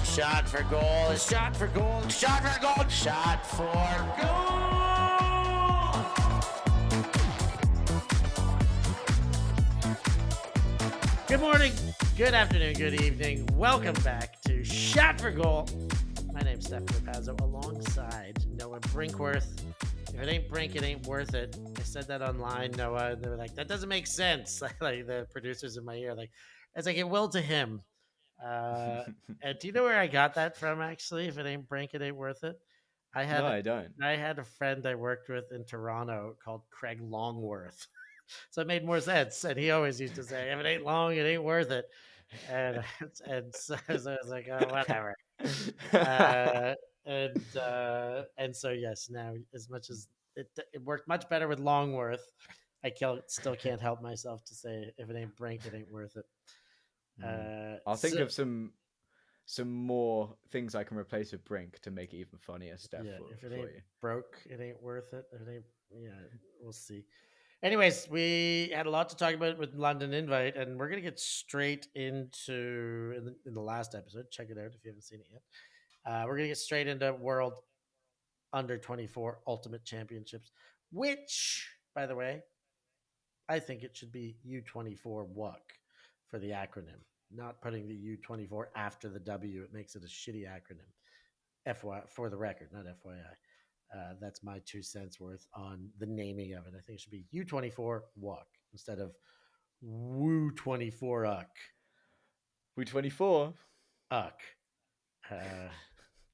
Shot for goal, shot for goal, shot for goal, shot for goal. Good morning, good afternoon, good evening. Welcome back to Shot for Goal. My name's Stefan Pazzo alongside Noah Brinkworth. If it ain't Brink, it ain't worth it. I said that online, Noah, and they were like, that doesn't make sense. Like the producers in my ear, like, it's like it will to him. And do you know where I got that from? Actually, if it ain't Brink, it ain't worth it. I don't. I had a friend I worked with in Toronto called Craig Longworth, so it made more sense. And he always used to say, "If it ain't long, it ain't worth it." So I was like, "Oh, whatever." Uh, and so yes, now as much as it worked much better with Longworth, still can't help myself to say, "If it ain't Brink, it ain't worth it." I'll think of some more things I can replace with Brink to make it even funnier stuff. Yeah, for if it you. ain't broke, it ain't worth it. If it ain't, yeah, we'll see. Anyways, we had a lot to talk about with London Invite, and we're gonna get straight into in the last episode. Check it out if you haven't seen it yet. We're gonna get straight into World Under 24 Ultimate Championships, which, by the way, I think it should be U24 WUC for the acronym. Not putting the U24 after the W, it makes it a shitty acronym. FY for the record, not FYI. That's my 2 cents worth on the naming of it. I think it should be U24 WUC instead of WU24 UC. WU24? UC.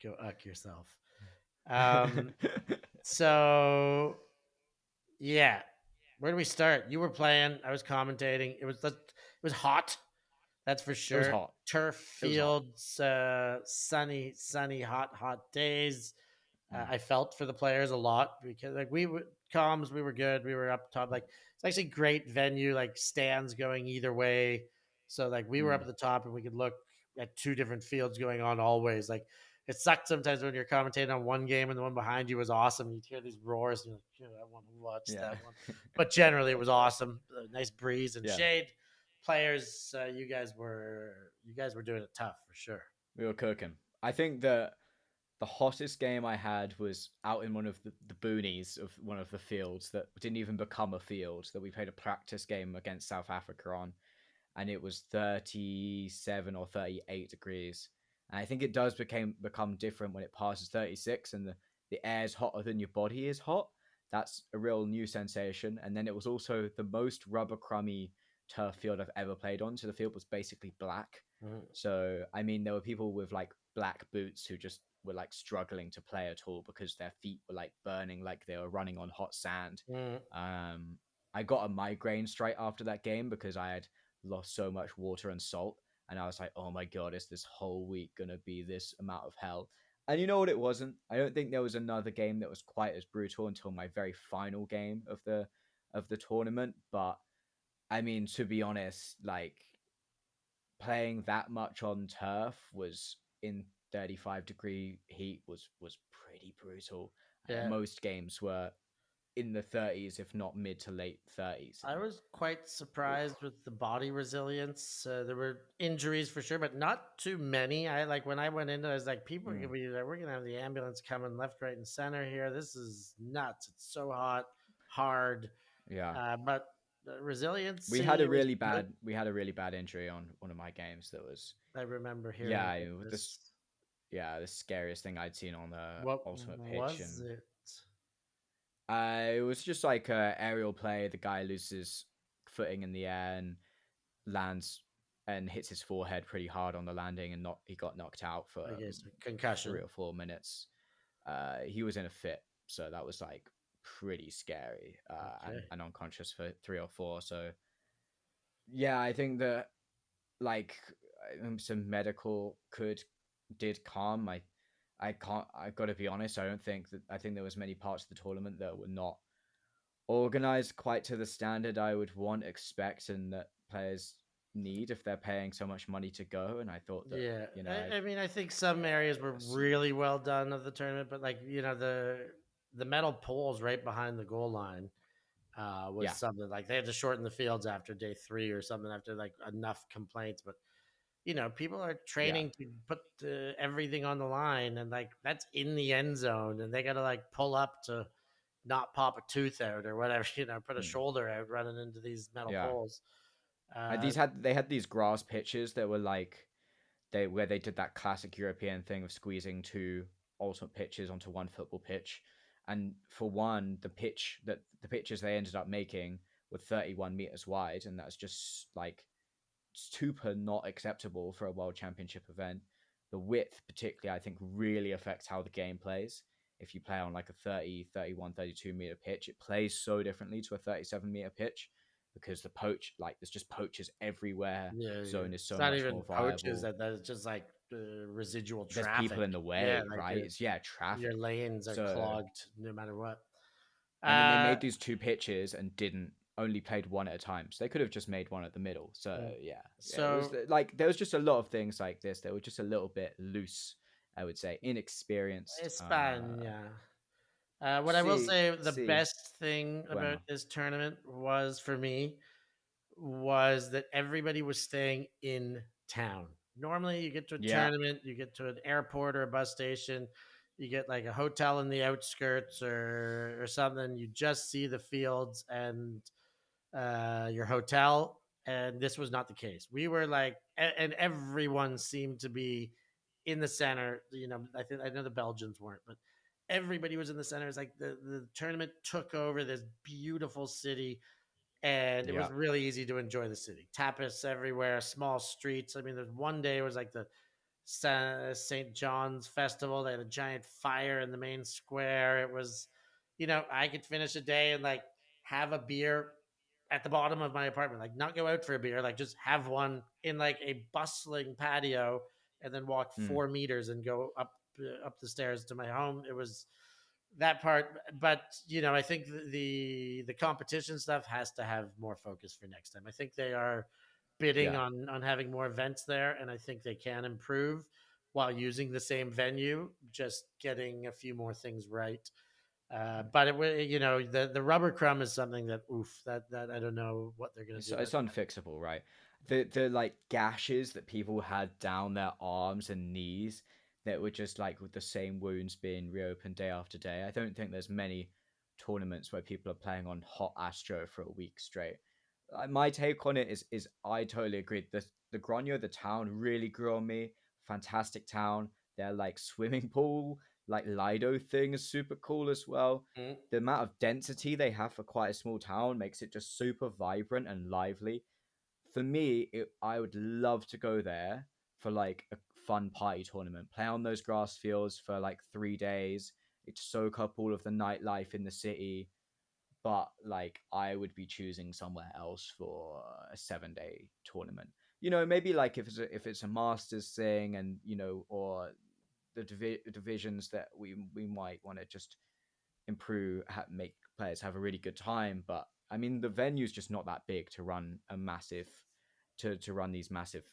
Go UC yourself. So, yeah. Where do we start? You were playing. I was commentating. It was hot. That's for sure. It was hot. Turf fields, sunny, hot days. I felt for the players a lot because like we were comms, we were good, we were up top. Like it's actually great venue, like stands going either way. So like we were up at the top and we could look at two different fields going on always. Like it sucked sometimes when you're commentating on one game and the one behind you was awesome. You'd hear these roars and you're like, I want to watch that one. But generally it was awesome. Nice breeze and shade. Players, you guys were doing it tough for sure. We were cooking. I think that the hottest game I had was out in one of the boonies of one of the fields that didn't even become a field, that we played a practice game against South Africa on, and it was 37 or 38 degrees. And I think it does become different when it passes 36 and the air is hotter than your body is hot. That's a real new sensation. And then it was also the most rubber crummy turf field I've ever played on. So the field was basically black. So, I mean, there were people with like black boots who just were like struggling to play at all because their feet were like burning like they were running on hot sand. I got a migraine straight after that game because I had lost so much water and salt, and I was like, oh my god, is this whole week gonna be this amount of hell? And you know what, it wasn't. I don't think there was another game that was quite as brutal until my very final game of the tournament. But I mean, to be honest, like playing that much on turf was in 35-degree heat was pretty brutal. Yeah. Most games were in the 30s, if not mid to late 30s. I was quite surprised with the body resilience. There were injuries for sure, but not too many. I like when I went into it, I was like, people are gonna be like, we're gonna have the ambulance coming left, right, and center here. This is nuts. It's so hot, hard. Yeah. But resilience. We had a really bad injury on one of my games that was. I remember hearing. Yeah, the scariest thing I'd seen on the ultimate pitch. What was it? It was just like aerial play. The guy loses footing in the air and lands and hits his forehead pretty hard on the landing, and he got knocked out for concussion 3 or 4 minutes. He was in a fit, so that was like pretty scary and unconscious for 3 or 4. So yeah, I think that like some medical did calm. I got to be honest, I think there was many parts of the tournament that were not organized quite to the standard I would expect, and that players need if they're paying so much money to go. And I thought that, I mean, I think some areas were really well done of the tournament, but like, the metal poles right behind the goal line was something like they had to shorten the fields after day 3 or something after like enough complaints. But people are Yeah. training to put everything on the line, and like that's in the end zone, and they got to like pull up to not pop a tooth out or whatever, put a Mm. shoulder out running into these metal Yeah. poles. These had they had these grass pitches that were like where they did that classic European thing of squeezing two ultimate pitches onto one football pitch. And for one, the pitches they ended up making were 31 meters wide, and that's just like super not acceptable for a world championship event. The width, particularly, I think, really affects how the game plays. If you play on like a 30, 31, 32 meter pitch, it plays so differently to a 37-meter pitch because there's just poaches everywhere. Yeah, yeah. Zone is It's so not much even more poaches viable. that it's just like residual There's people traffic. in the Yeah, way, like right? It's yeah, your traffic. lanes are So clogged no matter what. and then they Uh, made these two pitches and didn't only played one at a time. So they could have just made one at the middle. So mm. yeah, it was so like there was just a lot of things like this that were just a little bit loose. I would say inexperienced. España. What I will See, say, the see, best thing about bueno, this tournament was for me was that everybody was staying in town. Normally, you get to a yeah, tournament, you get to an airport or a bus station, you get like a hotel in the outskirts or something. You just see the fields and your hotel. And this was not the case. We were like, and everyone seemed to be in the center. I know the Belgians weren't, but everybody was in the center. It's like the tournament took over this beautiful city, and it yeah, was really easy to enjoy the city. Tapas everywhere, small streets. I mean, there's one day it was like the St. John's Festival. They had a giant fire in the main square. It was, I could finish a day and like have a beer at the bottom of my apartment, like not go out for a beer, like just have one in like a bustling patio, and then walk mm, 4 meters and go up the stairs to my home. It was that part, but I think the competition stuff has to have more focus for next time. I think they are bidding yeah. on having more events there, and I think they can improve while using the same venue, just getting a few more things right. But the rubber crumb is something that that I don't know what they're gonna do about. It's unfixable, right? The like gashes that people had down their arms and knees that were just like with the same wounds being reopened day after day. I don't think there's many tournaments where people are playing on hot astro for a week straight. My take on it is I totally agree. The Grogno, the town, really grew on me. Fantastic town. Their like swimming pool, like Lido thing is super cool as well. Mm. The amount of density they have for quite a small town makes it just super vibrant and lively. For me, I would love to go there for like a fun party tournament, play on those grass fields for like 3 days, soak up all of the nightlife in the city. But like, I would be choosing somewhere else for a 7 day tournament. Maybe like if it's a masters thing, and or the divisions that we might want to just improve, make players have a really good time. But I mean, the venue's just not that big to run a massive to run these massive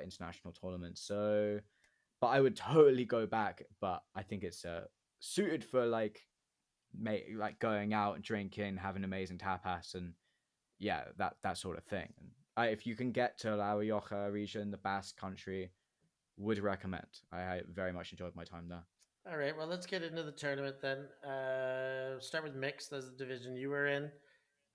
international tournaments. So, but I would totally go back. But I think it's suited for like going out and drinking, having amazing tapas, and yeah, that sort of thing. And if you can get to La Rioja region, the Basque country, would recommend. I very much enjoyed my time there. All right, well, let's get into the tournament then. Start with mixed as the division you were in.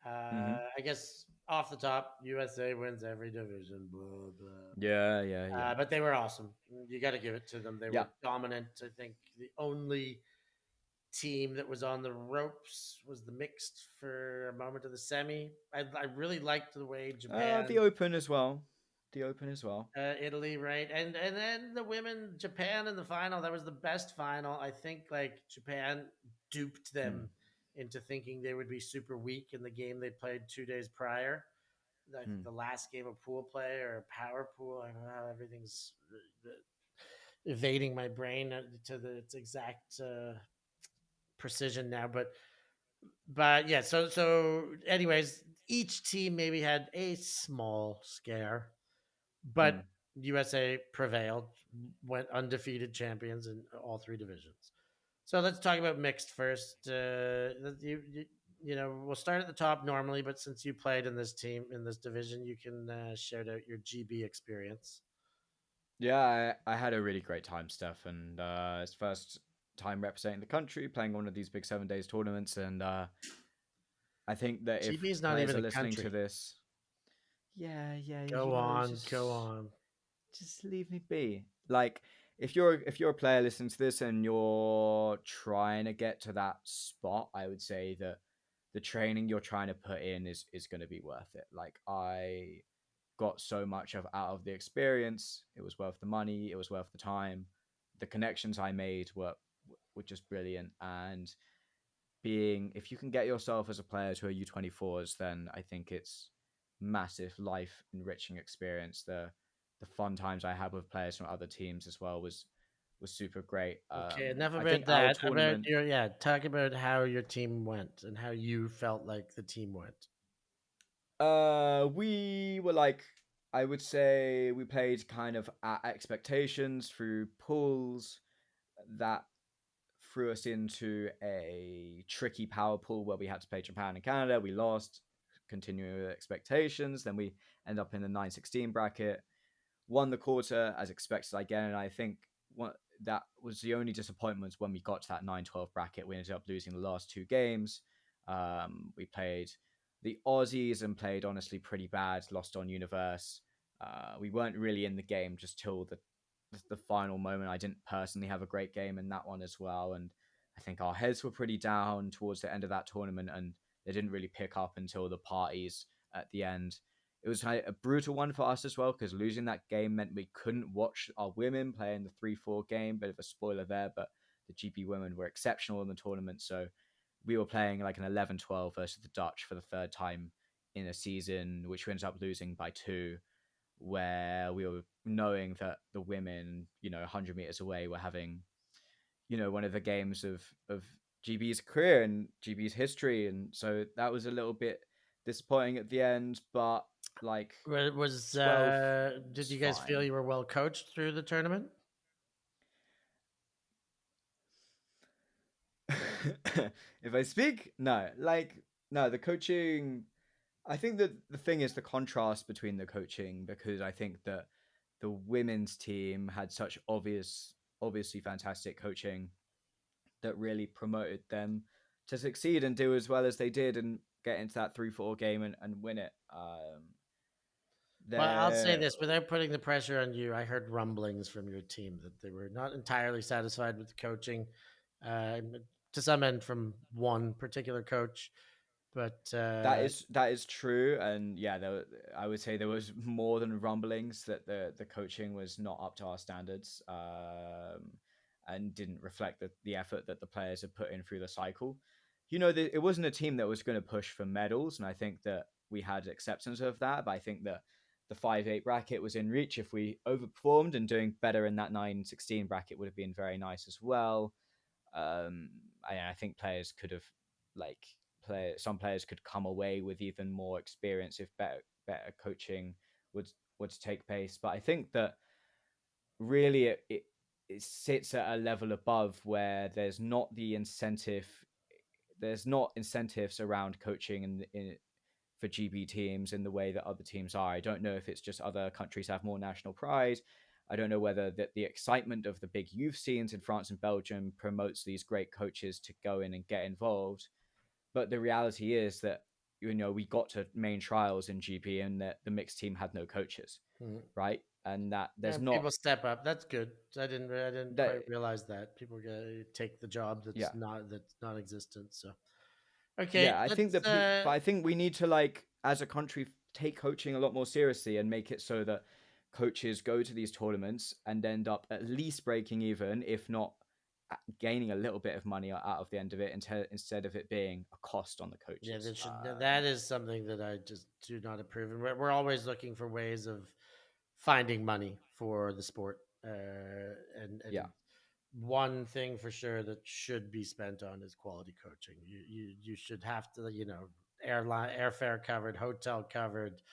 Mm-hmm. I guess off the top, USA wins every division. Blah blah. Yeah, yeah, yeah, But they were awesome. You got to give it to them. They yeah. were dominant. I think the only team that was on the ropes was the mixed for a moment of the semi. I really liked the way The Japan, Open as well. The Open as well. Italy, right, and then the women, Japan in the final. That was the best final. I think like Japan duped Hmm. them into thinking they would be super weak in the game they played 2 days prior. I think Hmm. the last game of pool play or power pool. I don't know how everything's evading my brain to its exact precision now, but yeah. So anyways, each team maybe had a small scare, Hmm. but USA prevailed, went undefeated champions in all three divisions. So let's talk about mixed first. We'll start at the top normally, but since you played in this team in this division, you can shout out your GB experience. Yeah, I had a really great time, Steph, and it's first time representing the country, playing one of these big 7 days tournaments, and I think that if GB is not players even are a listening to country. this, yeah, Go on, go on. just leave me be. Like, if you're a player listening to this and you're trying to get to that spot, I would say that the training you're trying to put in is going to be worth it. Like, I got so much out of the experience. It was worth the money. It was worth the time. The connections I made were just brilliant. And being, if you can get yourself as a player to a U24s, then I think it's massive life enriching experience. The fun times I had with players from other teams as well was super great. Okay, enough I think about our that. About tournament, your yeah, talk about how your team went and how you felt like the team went. we were like, I would say we played kind of at expectations through pools that threw us into a tricky power pool where we had to play Japan and Canada. We lost, continuing with expectations. Then we end up in the 9-16 bracket, won the quarter as expected again. And I think that was the only disappointment when we got to that 9-12 bracket. We ended up losing the last two games. We played the Aussies and played honestly pretty bad, lost on Universe. We weren't really in the game just till the final moment. I didn't personally have a great game in that one as well, and I think our heads were pretty down towards the end of that tournament, and they didn't really pick up until the parties at the end. It was a brutal one for us as well because losing that game meant we couldn't watch our women play in the 3-4 game. Bit of a spoiler there, but the GP women were exceptional in the tournament, so we were playing like an 11-12 versus the Dutch for the third time in a season, which we ended up losing by 2, where we were knowing that the women, 100 meters away, were having, one of the games of GB's career and GB's history, and so that was a little bit disappointing at the end. But like Was 12th, did it's you guys feel fine. you were well coached through the tournament? If I speak, no, no, the coaching. I think that the thing is the contrast between the coaching, because I think that the women's team had such obviously fantastic coaching that really promoted them to succeed and do as well as they did and get into that 3-4 game and win it. Well, I'll say There, this without putting the pressure on you. I heard rumblings from your team that they were not entirely satisfied with the coaching, uh, to some end from one particular coach. But that is true, and yeah, I would say there was more than rumblings that the coaching was not up to our standards, and didn't reflect the effort that the players had put in through the cycle. It wasn't a team that was going to push for medals, and I think that we had acceptance of that. But I think that the 5-8 bracket was in reach. If we overperformed and doing better in that 9-16 bracket would have been very nice as well. I think players could have like some players could come away with even more experience if better coaching would take place. But I think that really it sits at a level above where there's not incentives around coaching for GB teams in the way that other teams are. I don't know if it's just other countries have more national pride. I don't know whether the excitement of the big youth scenes in France and Belgium promotes these great coaches to go in and get involved. But the reality is that we got to main trials in GP and that the mixed team had no coaches, mhm. right? And that Yeah, there's not people step up. That's good. I didn't that quite realize that people take the job yeah. that's non-existent. So okay, Yeah, I think let's. that, but I think we need to as a country take coaching a lot more seriously and make it so that coaches go to these tournaments and end up at least breaking even, if not gaining a little bit of money out of the end of it, instead of it being a cost on the Yeah, coaches. that should that is something that I just do not approve, and we're always looking for ways of finding money for the sport, and Yeah, one thing for sure that should be spent on is quality coaching. You should have to, airfare covered, hotel covered,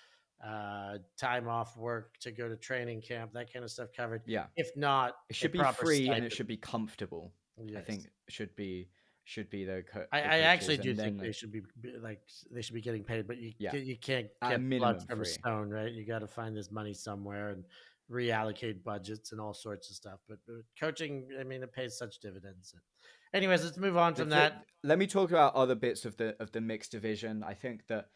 time off work to go to training camp, that kind of stuff covered. yeah. If not, It a should be proper free and it stipend. should be comfortable. I think Yes. it should be the I actually coaches, do and think then they should like they should be getting paid, but yeah, you can't at a get blood minimum from a free. stone, right? You got to find this money somewhere, and reallocate budgets and all sorts of stuff. But coaching, I mean, it pays such dividends. Anyways, let's move on from that. Let me talk about other bits of the mixed division. I think that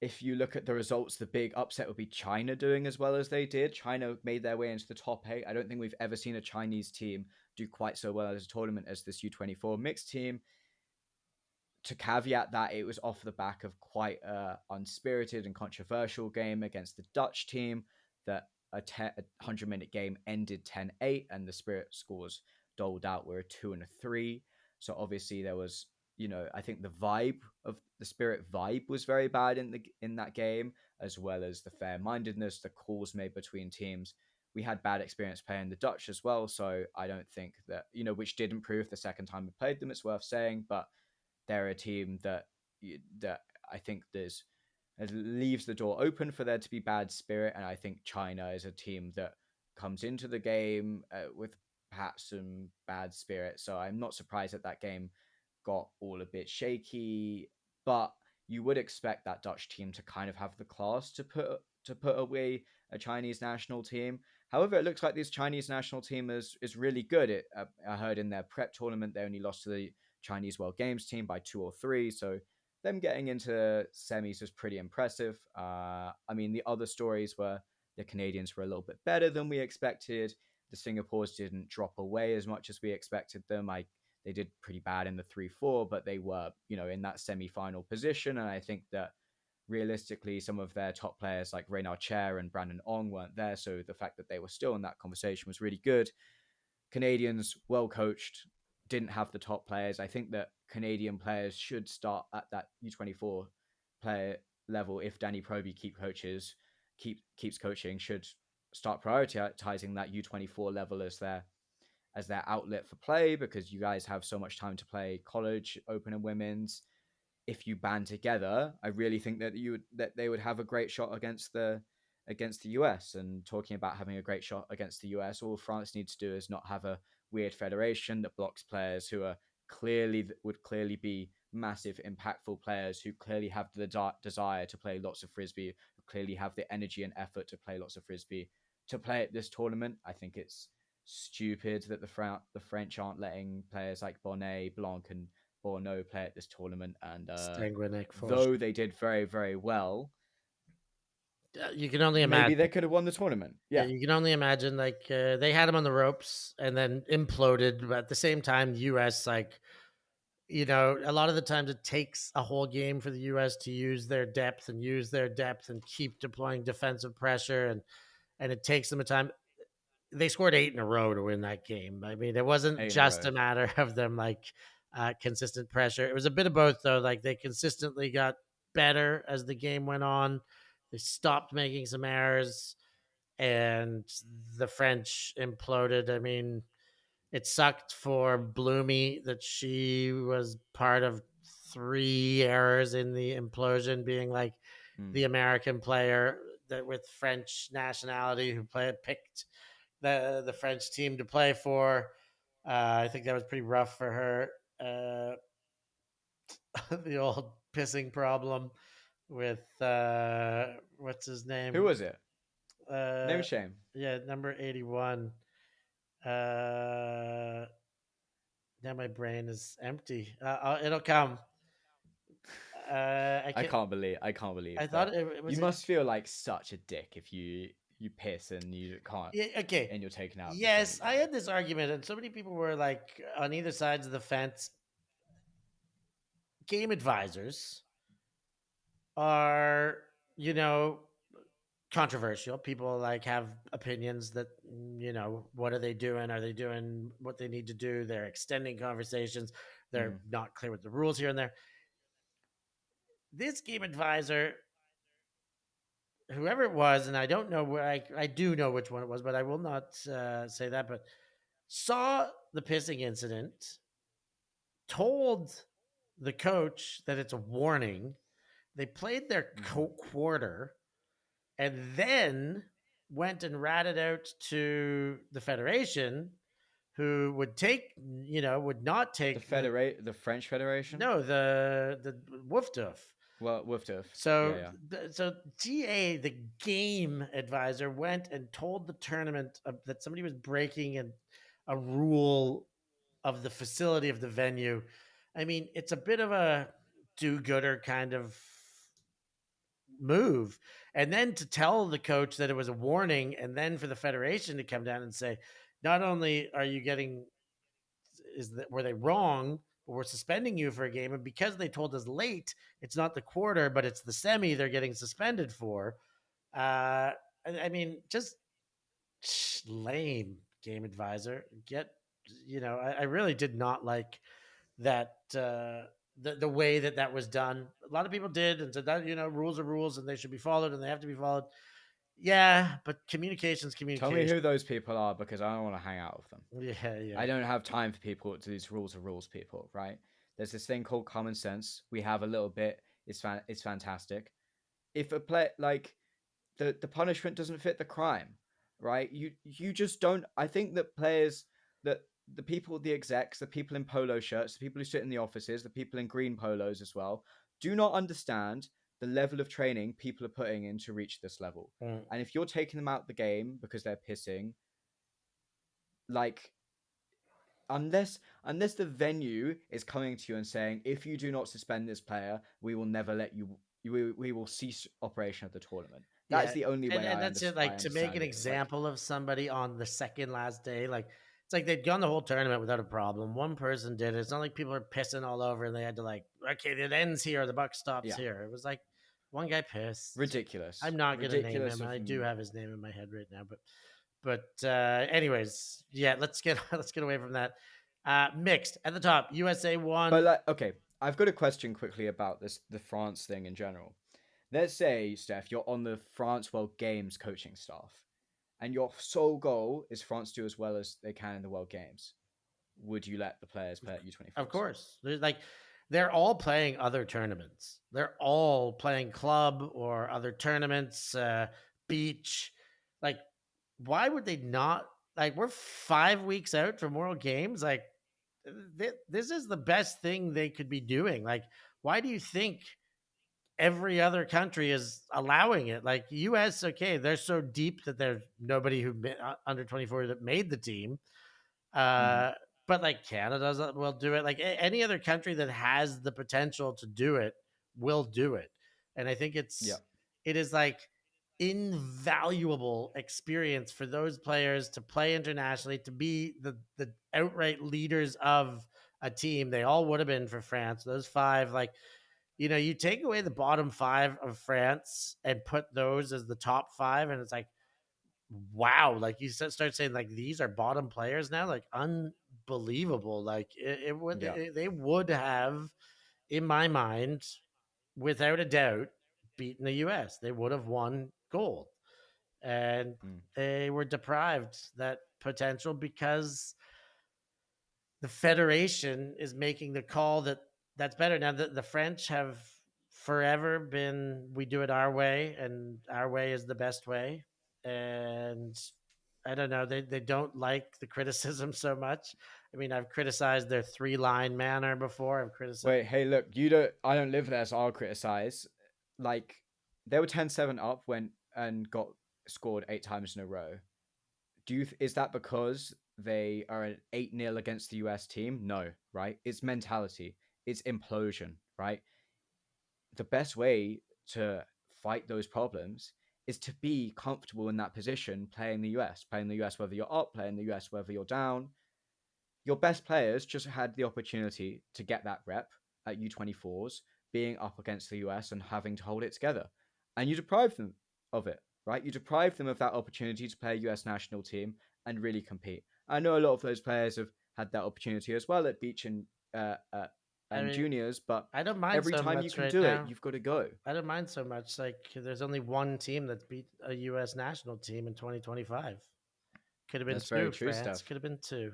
if you look at the results, the big upset would be China doing as well as they did. China made their way into the top 8. I don't think we've ever seen a Chinese team do quite so well as a tournament as this U24 mixed team. To caveat that, it was off the back of quite a unspirited and controversial game against the Dutch team that a 100-minute game ended 10-8 and the Spirit scores doled out were a 2 and a 3. So obviously there was, I think the vibe of the Spirit vibe was very bad in that game, as well as the fair-mindedness, the calls made between teams. We had bad experience playing the Dutch as well, so I don't think that, which did improve the second time we played them, it's worth saying, but they're a team that I think it leaves the door open for there to be bad spirit, and I think China is a team that comes into the game with perhaps some bad spirit. So I'm not surprised that game got all a bit shaky, but you would expect that Dutch team to kind of have the class to put away a Chinese national team. However, it looks like this Chinese national team is really good. I heard in their prep tournament they only lost to the Chinese World Games team by 2 or 3. So them getting into semis was pretty impressive. I mean, the other stories were the Canadians were a little bit better than we expected. The Singapores didn't drop away as much as we expected them. They did pretty bad in the 3-4, but they were, in that semi-final position. And I think that realistically, some of their top players like Reynard Chair and Brandon Ong weren't there. So the fact that they were still in that conversation was really good. Canadians, well coached, didn't have the top players. I think that Canadian players should start at that U24 player level. If Danny Proby keeps coaching, should start prioritizing that U24 level as their outlet for play, because you guys have so much time to play college, open and women's. If you band together, I really think that they would have a great shot against the US. And talking about having a great shot against the US, all France needs to do is not have a weird federation that blocks players who are would clearly be massive, impactful players who clearly have the desire to play lots of Frisbee, who clearly have the energy and effort to play lots of Frisbee, to play at this tournament. I think it's stupid that the French aren't letting players like Bonnet, Blanc, and Borneau play at this tournament. And though they did very, very well, you can only imagine maybe they could have won the tournament. Yeah, you can only imagine. Like they had him on the ropes and then imploded. But at the same time, the U.S. a lot of the times it takes a whole game for the U.S. to use their depth and keep deploying defensive pressure, and it takes them a time. They scored 8 in a row to win that game. I mean, it wasn't just a matter of them consistent pressure. It was a bit of both, though. Like they consistently got better as the game went on. They stopped making some errors, and the French imploded. I mean, it sucked for Bloomy that she was part of 3 errors in the implosion, being the American player that with French nationality who picked the French team to play for. I think that was pretty rough for her. The old pissing problem with what's his name? Who was it? Name shame. Yeah, number 81. Now my brain is empty. It'll come. I can't believe. I thought it was. You must feel like such a dick if you piss and you can't. Yeah, okay. And you're taken out. Yes, I had this argument, and so many people were like on either sides of the fence. Game advisors are, controversial. People have opinions that, what are they doing? Are they doing what they need to do? They're extending conversations. They're not clear with the rules here and there. This game advisor, whoever it was, and I don't know where I do know which one it was, but I will not say that, but saw the pissing incident, told the coach that it's a warning. They played their quarter and then went and ratted out to the federation, who would not take the French Federation. No, the WU24s. Well, WU24s. Yeah, So, yeah. so GA, the game advisor, went and told the tournament that somebody was breaking a rule of the facility of the venue. I mean, it's a bit of a do-gooder kind of move. And then to tell the coach that it was a warning, and then for the federation to come down and say, not only are you getting were they wrong, but we're suspending you for a game, and because they told us late, it's not the quarter, but it's the semi they're getting suspended for. I mean, just lame game advisor. I really did not like that the way that was done. A lot of people did and said that rules are rules and they should be followed and they have to be followed. Yeah, but communication's Tell me communication. who those people are because I don't want to hang out with them. Yeah, yeah. I don't have time for people to these rules are rules people, right? There's this thing called common sense. We have a little bit. It's fantastic. If a play like the punishment doesn't fit the crime, right? You just don't. I think that players that the people, the execs, the people in polo shirts, the people who sit in the offices, the people in green polos as well, do not understand the level of training people are putting in to reach this level. Mm. And if you're taking them out the game because they're pissing, like unless the venue is coming to you and saying, if you do not suspend this player, we will never let you. We will cease operation of the tournament. That is Yeah, the only way and I, that's it. I Like to make understand an it. It's like example of somebody on the second last day, like it's like they'd gone the whole tournament without a problem. One person did it. It's not like people are pissing all over and they had to like, okay, it ends here, the buck stops yeah, here. It was like one guy pissed. ridiculous, I'm not gonna name ridiculous him. of I do them. have his name in my head right now, but anyways, yeah, let's get let's get away from that. Mixed at the top, USA But won. like, okay, I've got a question quickly about the France thing in general. Let's say, Steph, you're on the France World Games coaching staff, and your sole goal is France do as well as they can in the World Games. Would you let the players play at Of U24s? course. They're all playing other tournaments. They're all playing club or other tournaments, beach. Like, why would they not? Like, we're 5 weeks out from World Games. Like, this is the best thing they could be doing. Like, why do you think every other country is allowing it? Like, US, okay, they're so deep that there's nobody under 24 that made the team. Mm-hmm. But like Canada will do it. Like any other country that has the potential to do it will do it. And I think Yeah. it is like invaluable experience for those players to play internationally, to be the outright leaders of a team. They all would have been for France. Those five, like you take away the bottom five of France and put those as the top five, and it's like wow, like you start saying like these are bottom players now, like unbelievable. Like it would Yeah. they would have, in my mind, without a doubt, beaten the US. They would have won gold, and Mm. they were deprived that potential because the federation is making the call that's better. Now the French have forever been we do it our way and our way is the best way. And I don't know, they don't like the criticism so much. I mean, I've criticized their three-line manner before. I've criticized. Wait, hey, look, you don't. I don't live there, so I'll criticize. Like, they were 10-7 up when and got scored 8 times in a row. Is that because they are an 8-0 against the US team? No, right? It's mentality. It's implosion, right? The best way to fight those problems is to be comfortable in that position playing the US whether you're up, playing the US whether you're down. Your best players just had the opportunity to get that rep at U24s, being up against the US and having to hold it together. And you deprive them of it, right? You deprive them of that opportunity to play a US national team and really compete. I know a lot of those players have had that opportunity as well at beach I and mean, juniors, but I don't mind every so time you much can right do it, now. you've got to go. I don't mind so much. Like, there's only one team that's beat a U.S. national team in 2025. Could have been That's very two. true France stuff. could have been two.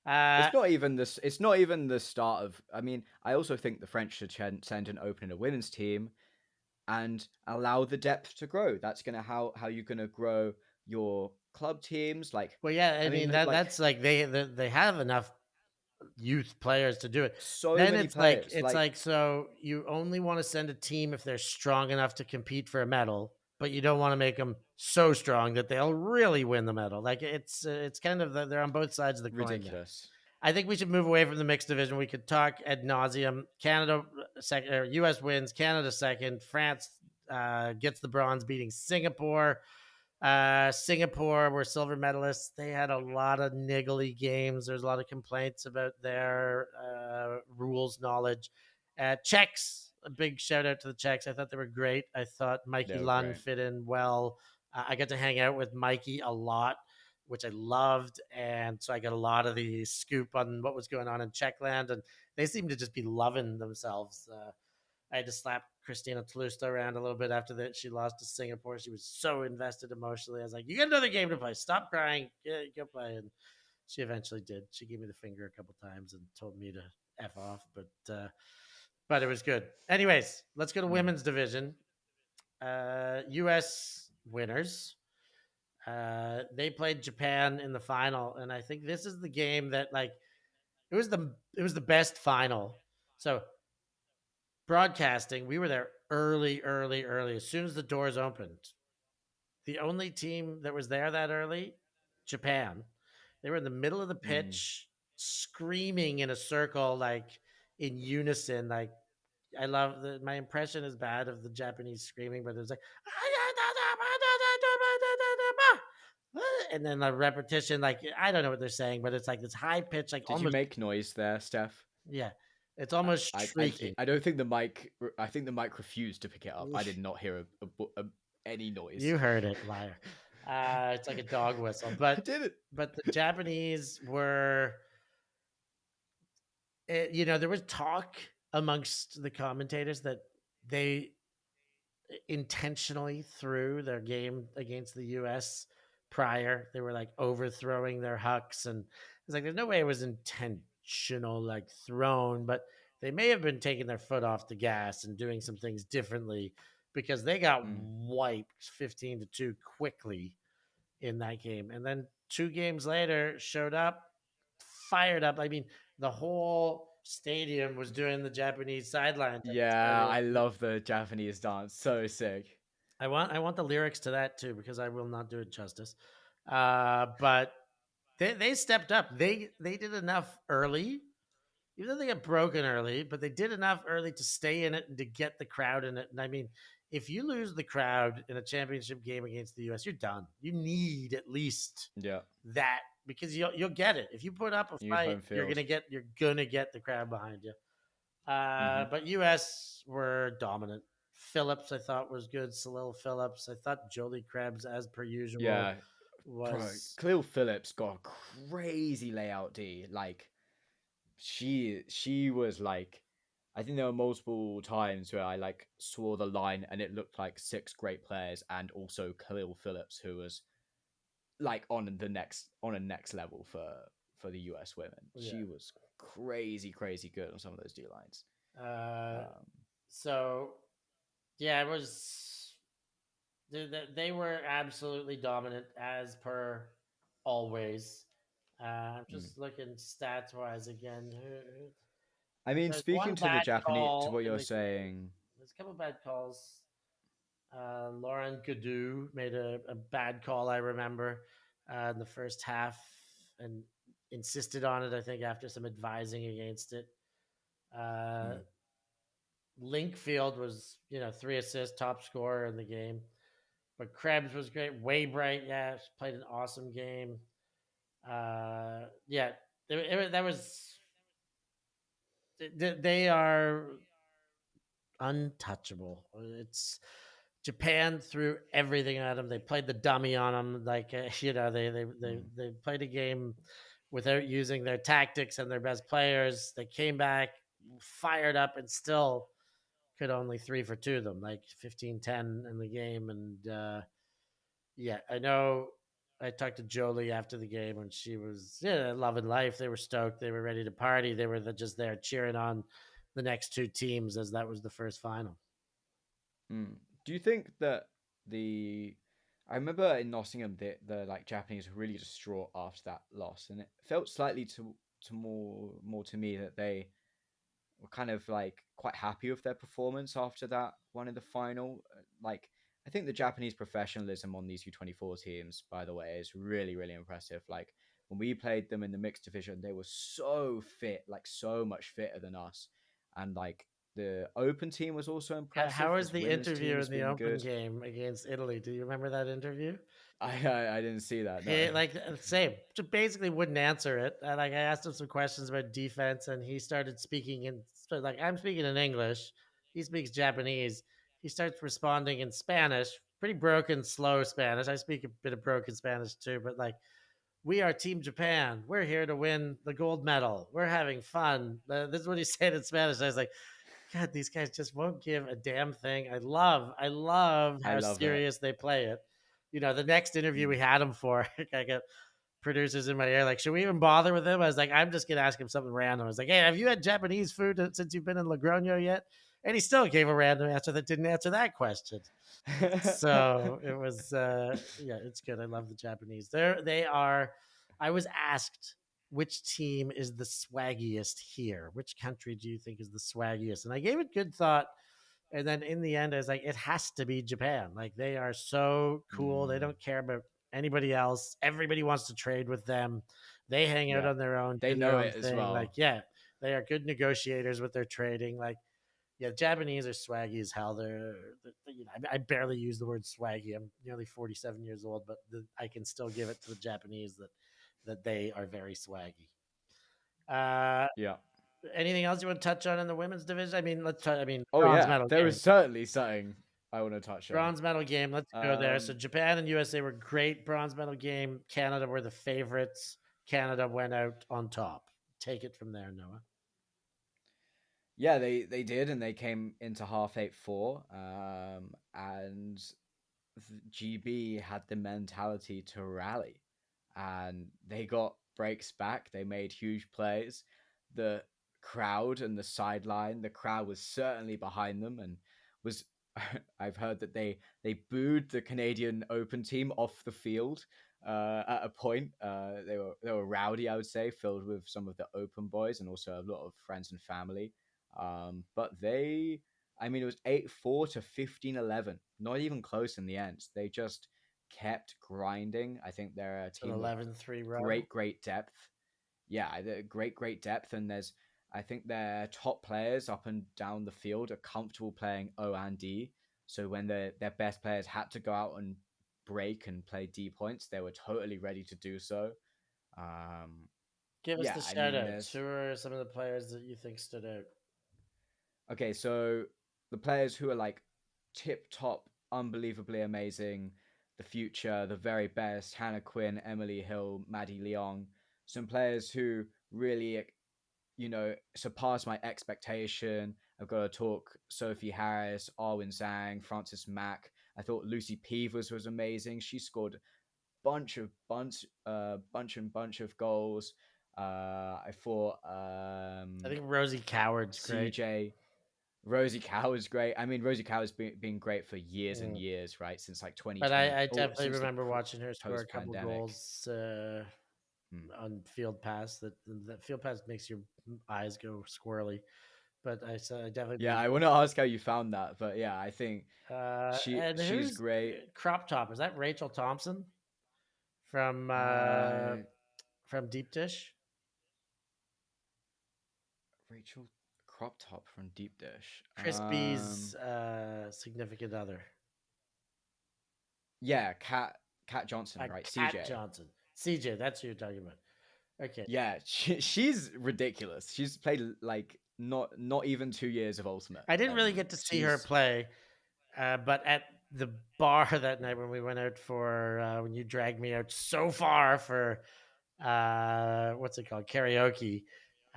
Uh, It's not even this. It's not even the start of. I mean, I also think the French should send an open a women's team and allow the depth to grow. That's gonna how you're gonna grow your club teams. Like, well, yeah. I I mean mean, like that's like they have enough youth players to do it. So Then many it's like players. so you only want to send a team if they're strong enough to compete for a medal, but you don't want to make them so strong that they'll really win the medal. Like it's kind of they're on both sides of the coin there. ridiculous. I think we should move away from the mixed division. We could talk ad nauseum. Canada second, or U.S. wins. Canada second. France gets the bronze, beating Singapore. Singapore were silver medalists. They had a lot of niggly games. There's a lot of complaints about their rules knowledge. Czechs, a big shout out to the Czechs. I thought they were great. I thought Mikey They were Lund great. fit in well. I got to hang out with Mikey a lot, which I loved. And so I got a lot of the scoop on what was going on in Czechland. And they seemed to just be loving themselves. I had to slap Christina Tlusta around a little bit after that. She lost to Singapore. She was so invested emotionally. I was like, "You got another game to play. Stop crying. Go play." And she eventually did. She gave me the finger a couple times and told me to f off. But it was good. Anyways, let's go to women's division. U.S. winners. They played Japan in the final, and I think this is the game that like it was the best final. So broadcasting, we were there early. As soon as the doors opened, the only team that was there that early, Japan. They were in the middle of the pitch, screaming in a circle, like in unison. Like I love my impression is bad of the Japanese screaming, but it was like, and then the repetition, like I don't know what they're saying, but it's like this high pitch, like Did you almost make noise there, Steph? yeah, it's almost shrieking. I don't think the mic. I think the mic refused to pick it up. I did not hear any noise. You heard it, liar. It's like a dog whistle, I did it. but the Japanese were, there was talk amongst the commentators that they intentionally threw their game against the U.S. prior. They were like overthrowing their hucks, and it's like there's no way it was intentional, like thrown, but they may have been taking their foot off the gas and doing some things differently because they got wiped 15-2 quickly in that game. And then 2 games later showed up, fired up. I mean, the whole stadium was doing the Japanese sideline. Yeah, I love the Japanese dance. So sick. I want the lyrics to that too because I will not do it justice. But they stepped up. They did enough early, even though they got broken early, but they did enough early to stay in it and to get the crowd in it. And I mean, if you lose the crowd in a championship game against the US, you're done. You need at least that because you'll get it. If you put up a fight, you're gonna get the crowd behind you. But US were dominant. Phillips, I thought was good. Salil Phillips, I thought Jolie Krebs, as per usual, was Khalil Phillips got a crazy layout D. Like she was like, I think there were multiple times where I like saw the line and it looked like 6 great players and also Khalil Phillips, who was like on a next level for the US women. Yeah. She was crazy good on some of those D lines. So yeah, it was they were absolutely dominant as per always. I'm just looking stats wise again. I mean, speaking to the Japanese, to what you're saying, there's a couple of bad calls. Lauren Gadu made a bad call, I remember, in the first half and insisted on it, I think, after some advising against it. Linkfield was, 3 assists, top scorer in the game. But Krebs was great. Waybright, played an awesome game. That was. They are untouchable. It's Japan threw everything at them. They played the dummy on them, like they played a game without using their tactics and their best players. They came back fired up and still could only 3 for 2 of them, like 15-10 in the game. And I know I talked to Jolie after the game and she was loving life. They were stoked. They were ready to party. They were just there cheering on the next 2 teams as that was the first final. Do you think that I remember in Nottingham the like Japanese were really distraught after that loss, and it felt slightly more to me that they were kind of like quite happy with their performance after that one in the final. Like I think the Japanese professionalism on these U24 teams, by the way, is really really impressive. Like when we played them in the mixed division, they were so fit, like so much fitter than us, and like the open team was also Yeah, impressive. how was This the women's team interview has in the been open good. game against Italy? Do you remember that interview? I didn't see that. No. He like same, just basically wouldn't answer it. Like I asked him some questions about defense, and he started speaking in like I'm speaking in English. He speaks Japanese. He starts responding in Spanish, pretty broken, slow Spanish. I speak a bit of broken Spanish too, but like we are Team Japan. We're here to win the gold medal. We're having fun. This is what he said in Spanish. I was like, God, these guys just won't give a damn thing. I love I how love it. serious they play it. You know, the next interview we Mm. had him for, I got producers in my ear like, should we even bother with him? I was like, I'm just gonna ask him something random. I was like, hey, have you had Japanese food since you've been in Logroño yet? And he still gave a random answer that didn't answer that question. So it was yeah, it's good. I love the Japanese. They are. I was asked which team is the swaggiest here. Which country do you think is the swaggiest? And I gave it good thought. And then in the end, I was like, it has to be Japan. Like they are so cool. They Mm. don't care about anybody else. Everybody wants to trade with them. They hang out Yeah, on their own, they do their know own it as thing. Like, well. yeah, they are good negotiators with their trading. Like, yeah, Japanese are swaggy as hell. You know, I barely use the word swaggy. I'm nearly 47 years old, but I can still give it to the Japanese that they are very swaggy. Uh, Yeah. anything else you want to touch on in the women's division? I mean, let's try. I mean, Oh bronze yeah, medal there game. is certainly something I want to touch on. Bronze medal game. Let's go there. So Um, Japan and USA were great. Bronze medal game. Canada were the favorites. Canada went out on top. Take it from there, Noah. yeah, they did, and they came into half 8-4. And GB had the mentality to rally, and they got breaks back. They made huge plays. The crowd and the sideline, the crowd was certainly behind them, and was. I've heard that they booed the Canadian Open team off the field at a point. They were rowdy, I would say, filled with some of the Open boys and also a lot of friends and family. But they, I mean, it was 8-4 to 15-11. Not even close in the end. They just kept grinding. I think they're a It's an team with 11-3 run. great depth. Yeah, great depth. And I think their top players up and down the field are comfortable playing O and D. So when their best players had to go out and break and play D points, they were totally ready to do so. Um, Give us yeah, the I shout mean, outs. Who are some of the players that you think stood out? okay, so the players who are like tip top, unbelievably amazing, the future, the very best, Hannah Quinn, Emily Hill, Maddie Leong, some players who really, surpassed my expectation. I've got to talk Sophie Harris, Arwen Zhang, Frances Mack. I thought Lucy Peevers was amazing. She scored bunch of goals. I thought I think Rosie Coward's great. CJ Rosie Cow is great. I mean, Rosie Cow has been great for years and Mm. years, right? Since like But 2020. I Oh, definitely since the remember watching her score a post couple pandemic. goals Hmm. on Field Pass. That Field Pass makes your eyes go squirrely. But I definitely Yeah, believe. I want to ask how you found that, but yeah, I think And she's who's great. crop top? Is that Rachel Thompson from uh, Uh, from Deep Dish? Rachel Crop Top from Deep Dish. Crispy's significant other. Yeah, Cat Johnson, right? Cat CJ. Johnson. CJ, that's who you're talking about. Okay. Yeah, she's ridiculous. She's played like not even 2 years of Ultimate, I didn't really and get to see her she's play, but at the bar that night when we went out for when you dragged me out so far for what's it called, karaoke,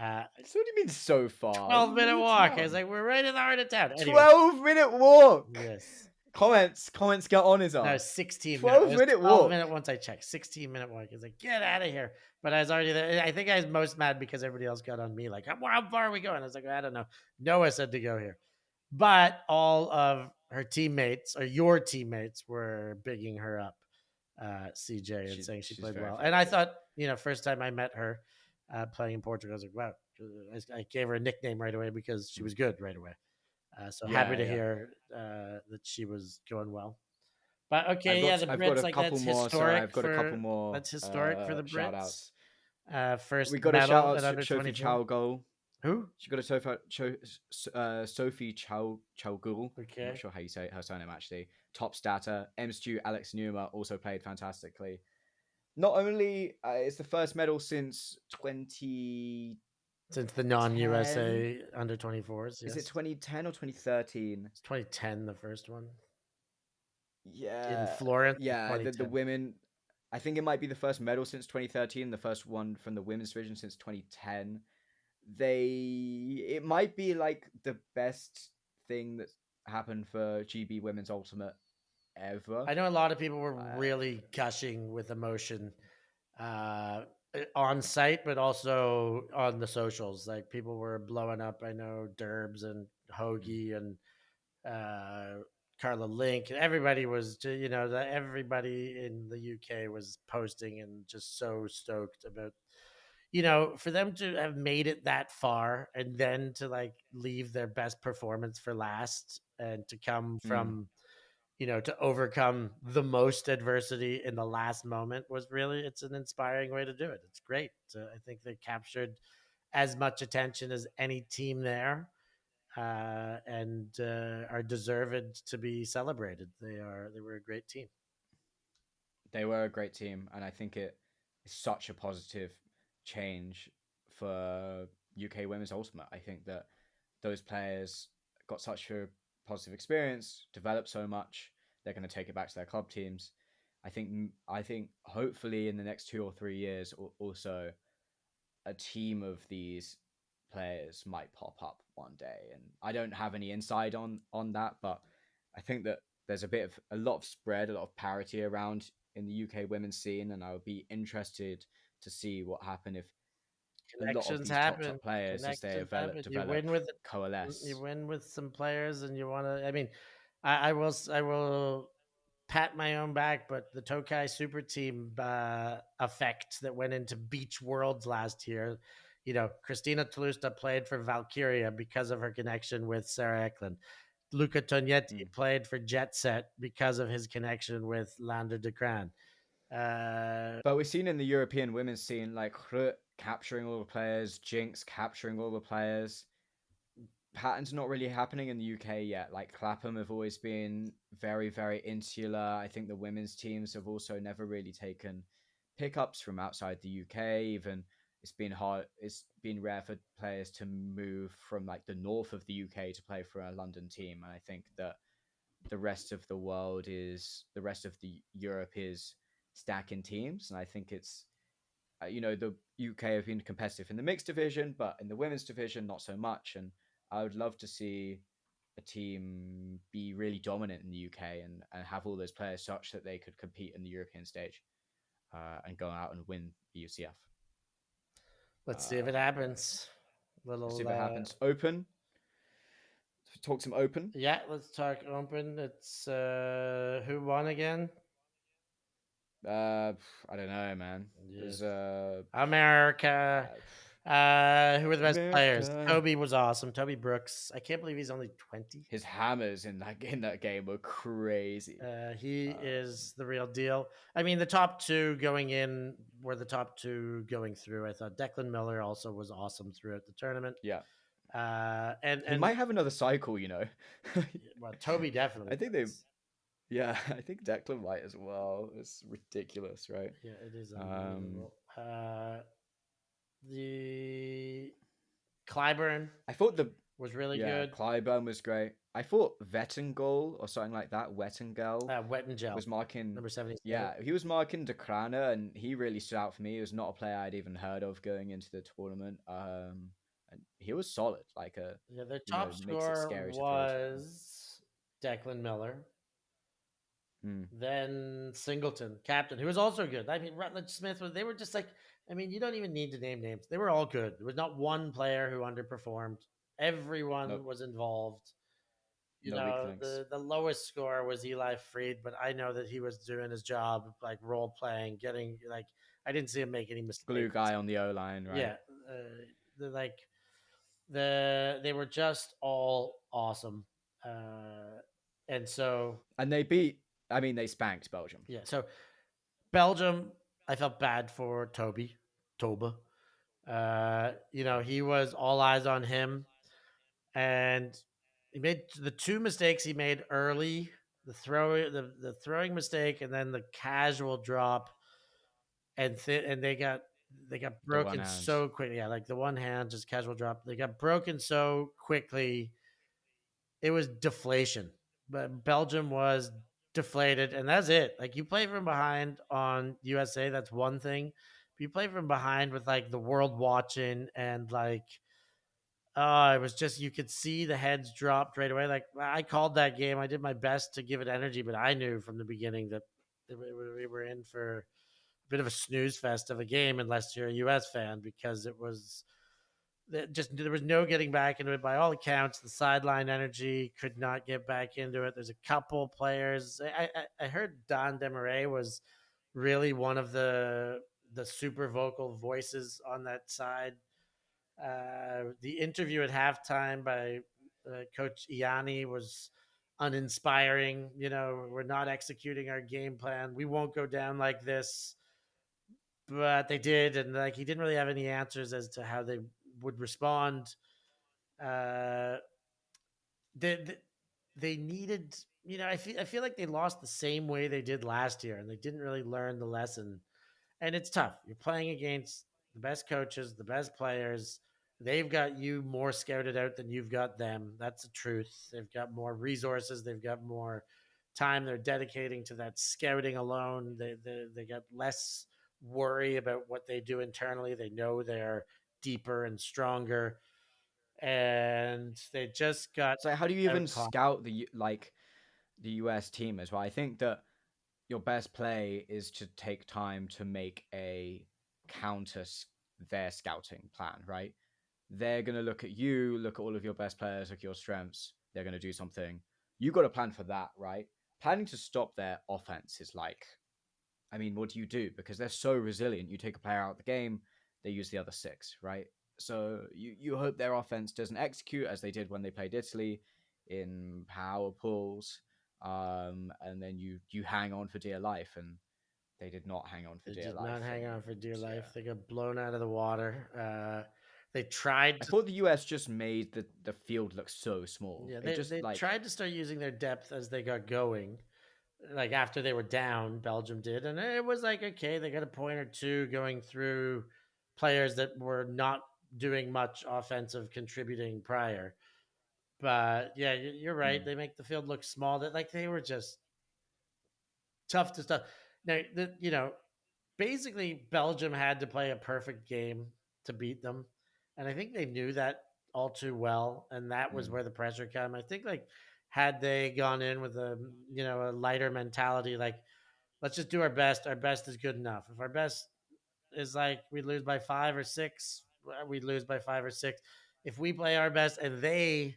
uh So what do you mean so far? It was 12-minute near walk. I was town. like, we're right in the heart of town. Anyway, 12-minute walk. yes. Comments get on his No, ass. 16 minute. It 12 was minute 12 walk. minute once I checked. 16-minute walk. He's like, get out of here. But I was already there. I think I was most mad because everybody else got on me. Like, how far are we going? I was like, I don't know. Noah said to go here. But all of her teammates or your teammates were bigging her up, CJ, and saying she She's played very well. And I good. thought, first time I met her, playing in Portugal. I was like, wow. I gave her a nickname right away because she was good right away. So happy Yeah, to yeah. hear that she was going well. But I've okay, yeah, got the I've got Brits, a like couple that's more. Sorry, historic I've got a couple for more the shout Brits. outs. First We got to shout medal out at under Sophie 24. Chowgul. Who? She got a Sophie Chowgul. I'm not Okay. sure how you say her surname actually. Top statter. M Stu Alex Numa also played fantastically. Not only it's the first medal since 2010. Since the non-USA under 24s, Is it yes. 2010 or 2013? It's 2010, the first one. In Yeah, Florence was yeah. The 2010. women. I think it might be the first medal since 2013. The first one from the women's division since 2010. It might be like the best thing that's happened for GB Women's Ultimate ever. I know a lot of people were Uh, really gushing with emotion uh, on site, but also on the socials. Like people were blowing up. I know Derbs and Hoagie and uh, Carla Link. Everybody was, everybody in the UK was posting and just so stoked about, for them to have made it that far and then to like leave their best performance for last and to come mm, from, to overcome the most adversity in the last moment was really, it's an inspiring way to do it. It's great. I think they captured as much attention as any team there and are deserved to be celebrated. They were a great team. they were a great team, and I think it is such a positive change for UK Women's Ultimate. I think that those players got such a positive experience, developed so much. They're going to take it back to their club teams. I think hopefully in the next 2 or 3 years, also a team of these players might pop up one day. And I don't have any insight on that, but I think that there's a lot of spread, a lot of parity around in the UK women's scene, and I would be interested to see what happen if a lot of Connections these happen. top players, as they Connections happen. You develop, win with you coalesce. win with some players, and you want to. I mean, I will pat my own back, but the Tokai Super Team effect that went into Beach Worlds last year. Christina Tolusta played for Valkyria because of her connection with Sarah Eklund. Luca Tognetti Mm. played for Jet Set because of his connection with Lander de Kran. But we've seen in the European women's scene, like capturing all the players, Jinx capturing all the players. Pattern's not really happening in the UK yet. Like Clapham have always been very, very insular. I think the women's teams have also never really taken pickups from outside the UK. Even it's been hard. It's been rare for players to move from like the north of the UK to play for a London team. And I think that the rest of the Europe is stacking teams, and I think it's the UK have been competitive in the mixed division, but in the women's division not so much. And I would love to see a team be really dominant in the UK and have all those players such that they could compete in the European stage and go out and win the UCF. let's see if it Uh, happens. let's see Little if it happens. Open. Talk some open. Yeah, let's talk open. It's who won again? Uh, I don't know, man. Yes. There's America. Who were the best players? America. Toby was awesome. Toby Brooks. I can't believe he's only 20. His hammers in that game were crazy. He Um, is the real deal. I mean, the top two going in were the top two going through. I thought Declan Miller also was awesome throughout the tournament. yeah, he And might have another cycle. well, Toby definitely I think they. does. Yeah, I think Declan might as well. It's ridiculous, right? Yeah, it is Um, unbelievable. The Clyburn I thought was really good. Clyburn was great. I thought Vettengol or something like that, Wettengel, Wet and Gel, was marking. number 77. Yeah, he was marking De Krana, and he really stood out for me. He was not a player I'd even heard of going into the tournament. And he was solid. Like Yeah, their top makes it scorer scary to throw to him. was Declan Miller. Mm, Then Singleton, captain, who was also good. I mean, Rutledge Smith they were just like, I mean, you don't even need to name names. They were all good. There was not one player who underperformed. Everyone nope, was involved. no weak links. The lowest score was Eli Freed, but I know that he was doing his job, like role playing, getting like, I didn't see him make any Glue mistakes. guy on the O line, right? Yeah, they're like they were just all awesome, and so And they beat. I mean, they spanked Belgium. yeah. So Belgium, I felt bad for Toba. He was all eyes on him, and he made the two mistakes he made early: the throwing mistake, and then the casual drop, and they got The one broken hand. so quickly. Yeah, like the one hand, just casual drop. They got broken so quickly. It was deflation. But Belgium was deflated, and that's it. Like you play from behind on USA, that's one thing. But you play from behind with like the world watching and like it was just you could see the heads dropped right away. Like I called that game. I did my best to give it energy, but I knew from the beginning that we were in for a bit of a snooze fest of a game unless you're a US fan because it was just there was no getting back into it by all accounts. The sideline energy could not get back into it. There's a couple players. I heard Don Demarais was really one of the super vocal voices on that side. The interview at halftime by Coach Iani was uninspiring. We're not executing our game plan. We won't go down like this, but they did, and like he didn't really have any answers as to how they would respond. Uh, they, they needed, I feel like they lost the same way they did last year, and they didn't really learn the lesson. And it's tough. You're playing against the best coaches, the best players. They've got you more scouted out than you've got them. That's the truth. They've got more resources. They've got more time they're dedicating to that scouting alone. They got less worry about what they do internally. They know they're deeper and stronger, and they just got So how do you even outclassed. scout the US team as well? I think that your best play is to take time to make a counter their scouting plan, right? They're going to look at you, look at all of your best players, look at your strengths. They're going to do something. You got to plan for that, right? Planning to stop their offense is like, I mean, what do you do? Because they're so resilient. You take a player out of the game, they use the other six, right? So you hope their offense doesn't execute as they did when they played Italy in power pulls, and then you hang on for dear life, and they did not hang on for They dear did not life, hang and on for dear life. yeah, They got blown out of the water. They tried I to thought the US just made the field look so small. Yeah, It they just they like tried to start using their depth as they got going. Like after they were down, Belgium did, and it was like okay, they got a point or two going through players that were not doing much offensive contributing prior. But yeah, you're right. mm, They make the field look small. That like they were just tough to stuff. Now, basically Belgium had to play a perfect game to beat them, and I think they knew that all too well, and that was mm. where the pressure came. I think like had they gone in with a lighter mentality, like let's just do our best. Our best is good enough. If our best is like we lose by 5 or 6, we lose by 5 or 6. If we play our best and they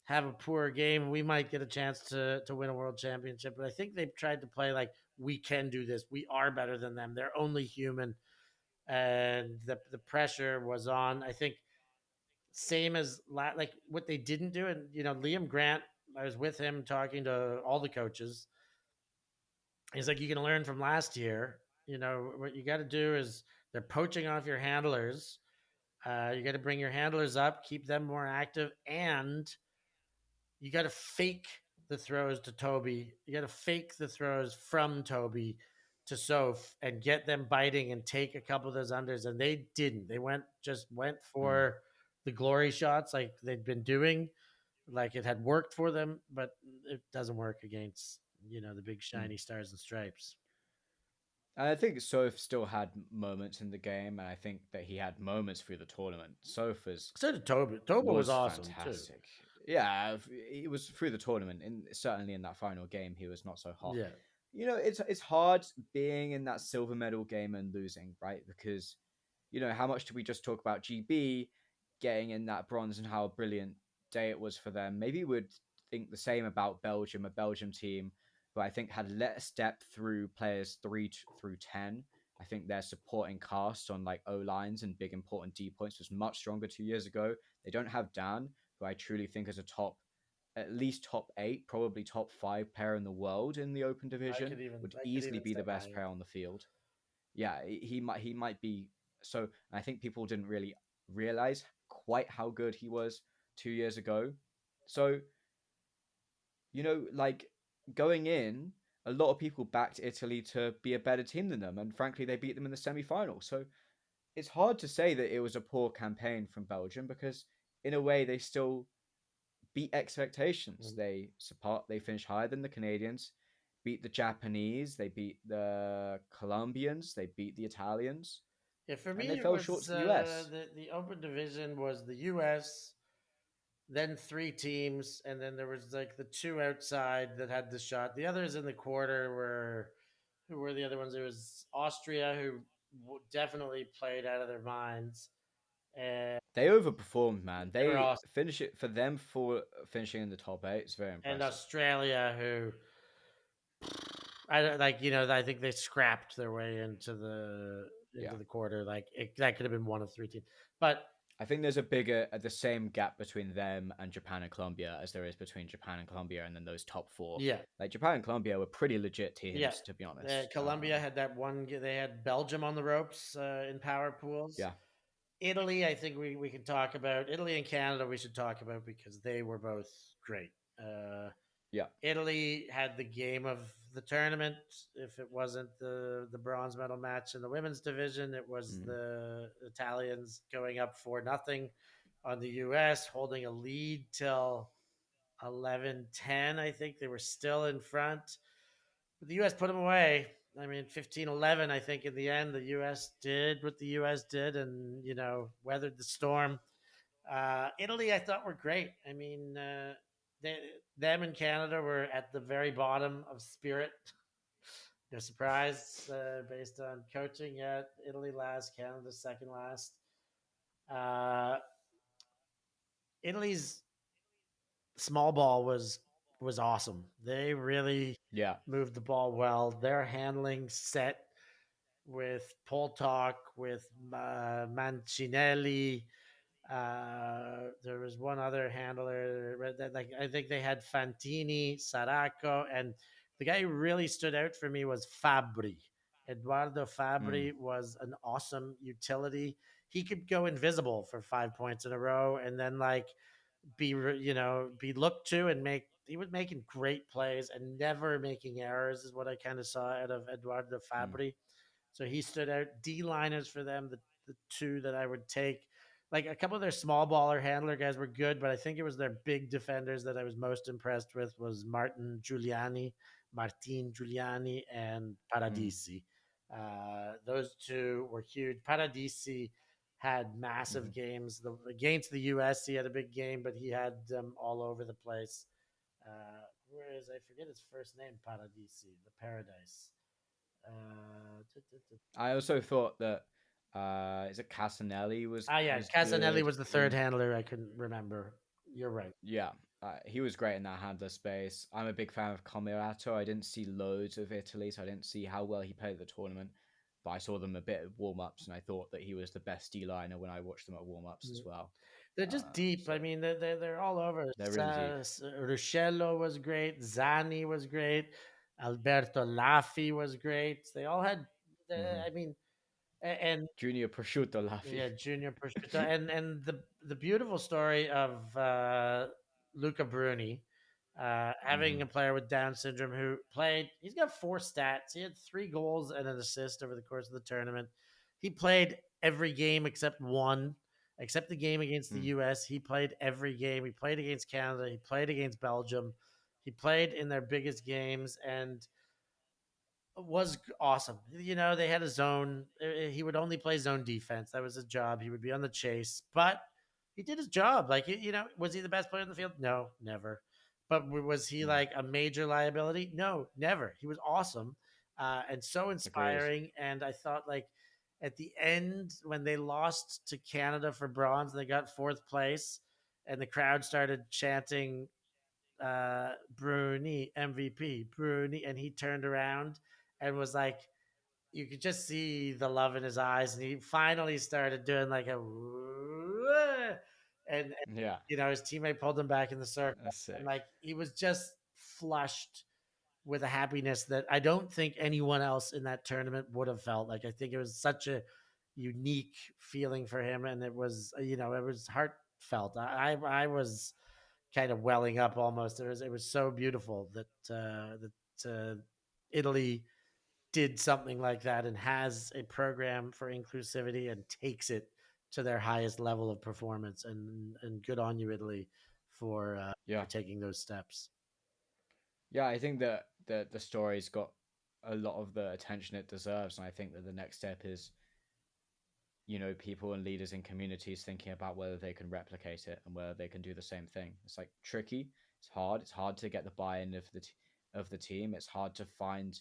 have a poor game, we might get a chance to win a world championship. But I think they've tried to play like we can do this. We are better than them. They're only human, and the pressure was on. I think same as like what they didn't do, and Liam Grant. I was with him talking to all the coaches. He's like, you can learn from last year. What you got to do is they're poaching off your handlers. You got to bring your handlers up, keep them more active, and you got to fake the throws to Toby. You got to fake the throws from Toby to Soph and get them biting and take a couple of those unders. And they didn't. They went Mm. for the glory shots like they'd been doing, like it had worked for them, but it doesn't work against the big Mm. shiny stars and stripes. And I think Soph still had moments in the game, and I think that he had moments through the tournament. Soph So did Toba. Toba was was awesome too. fantastic. Yeah, it was through the tournament, and certainly in that final game, he was not so hot. Yeah, It's hard being in that silver medal game and losing, right? Because how much did we just talk about GB getting in that bronze and how brilliant day it was for them? Maybe we'd think the same about Belgium, a Belgium team who I think had less depth through players 3 through 10, I think their supporting cast on like O lines and big important D points was much stronger 2 years ago. They don't have Dan, who I truly think is a top, at least top eight, probably top five player in the world in the open division. Would I could easily even be say the best higher. player on the field. Yeah, he might be. So I think people didn't really realize quite how good he was 2 years ago. So like going in, a lot of people backed Italy to be a better team than them, and frankly, they beat them in the semi-final. So it's hard to say that it was a poor campaign from Belgium because, in a way, they still beat expectations. Mhm. They finished higher than the Canadians, beat the Japanese, they beat the Colombians, they beat the Italians, Yeah, for and me, they it fell short was to the US. the open division was the U.S., then three teams, and then there was like the two outside that had the shot. The others in the quarter were who were the other ones? It was Austria, who definitely played out of their minds, and They overperformed, man. they were They awesome. finish it for them for finishing in the top eight. It's very And impressive. Australia, who I don't like, I think they scrapped their way into Yeah. the quarter. Like that could have been one of three teams, but I think there's the same gap between them and Japan and Colombia as there is between Japan and Colombia and then those top four. yeah, Like Japan and Colombia were pretty legit yeah. teams, to be honest. Colombia had that one. They had Belgium on the ropes in power pools. Yeah. Italy, I think we can talk about. Italy and Canada, we should talk about because they were both great. Uh, Yeah. Italy had the game of the tournament. If it wasn't the bronze medal match in the women's division, it was Mm. the Italians going up 4-0 on the US, holding a lead till 11-10. I think they were still in front, but the US put them away. I mean, 15-11. I think in the end, the US did what the US did, and weathered the storm. Italy, I thought were great. I mean, they, them and Canada were at the very bottom of spirit. No surprise based on coaching. Yet Italy last, Canada second last. Uh, Italy's small ball was awesome. They really Yeah. moved the ball well. Their handling set with Paul Talk, with Mancinelli. There was one other handler that, like, I think they had Fantini, Saraco, and the guy who really stood out for me was Fabri. Eduardo Mm. Fabri was an awesome utility. He could go invisible for 5 points in a row, and then like be looked to and make. He was making great plays and never making errors. Is what I kind of saw out of Eduardo Mm. Fabri. So he stood out. D liners for them, the two that I would take. Like a couple of their small baller handler guys were good, but I think it was their big defenders that I was most impressed with was Martin Giuliani, and Mm. Paradisi. Those two were huge. Paradisi had massive Mm. games. Against the US, he had a big game, but he had them all over the place. Whereas I forget his first name, Paradisi, the Paradise. I also thought that is it Casanelli Yeah, was Casanelli good was the third in. handler. I couldn't remember. You're right. Yeah, he was great in that handler space. I'm a big fan of Comirato. I didn't see loads of Italy, so I didn't see how well he played the tournament. But I saw them a bit at warm ups, and I thought that he was the best D liner when I watched them at warm ups as Mm. well. They're just deep. So I mean, they're all over. they're really deep. Ruscello was great. Zani was great. Alberto Laffi was great. They all had. Hmm. I mean, and Junior Prosciutto Laffy. yeah, Junior Prosciutto, and the beautiful story of Luca Bruni, having Hmm. a player with Down syndrome who played. He's got four stats. He had 3 goals and an assist over the course of the tournament. He played every game except one, except the game against the Mm. U.S. He played every game. He played against Canada. He played against Belgium. He played in their biggest games, and was awesome. They had a zone. He would only play zone defense. That was his job. He would be on the chase, but he did his job. Like, was he the best player in the field? No, never. But was he Mm. like a major liability? No, never. He was awesome, and so Agreed. inspiring. And I thought, like, at the end when they lost to Canada for bronze, they got fourth place, and the crowd started chanting Bruni MVP, Bruni, and he turned around and was like, you could just see the love in his eyes, and he finally started doing like a, and Yeah, his teammate pulled him back in the circle, that's and sick. like he was just flushed with a happiness that I don't think anyone else in that tournament would have felt. Like I think it was such a unique feeling for him, and it was it was heartfelt. I was kind of welling up almost. It was so beautiful that Italy did something like that and has a program for inclusivity and takes it to their highest level of performance. And good on you, Italy, for Yeah, taking those steps. yeah. I think that the story's got a lot of the attention it deserves, and I think that the next step is people and leaders in communities thinking about whether they can replicate it and whether they can do the same thing. It's like tricky. It's hard. It's hard to get the buy-in of the team. It's hard to find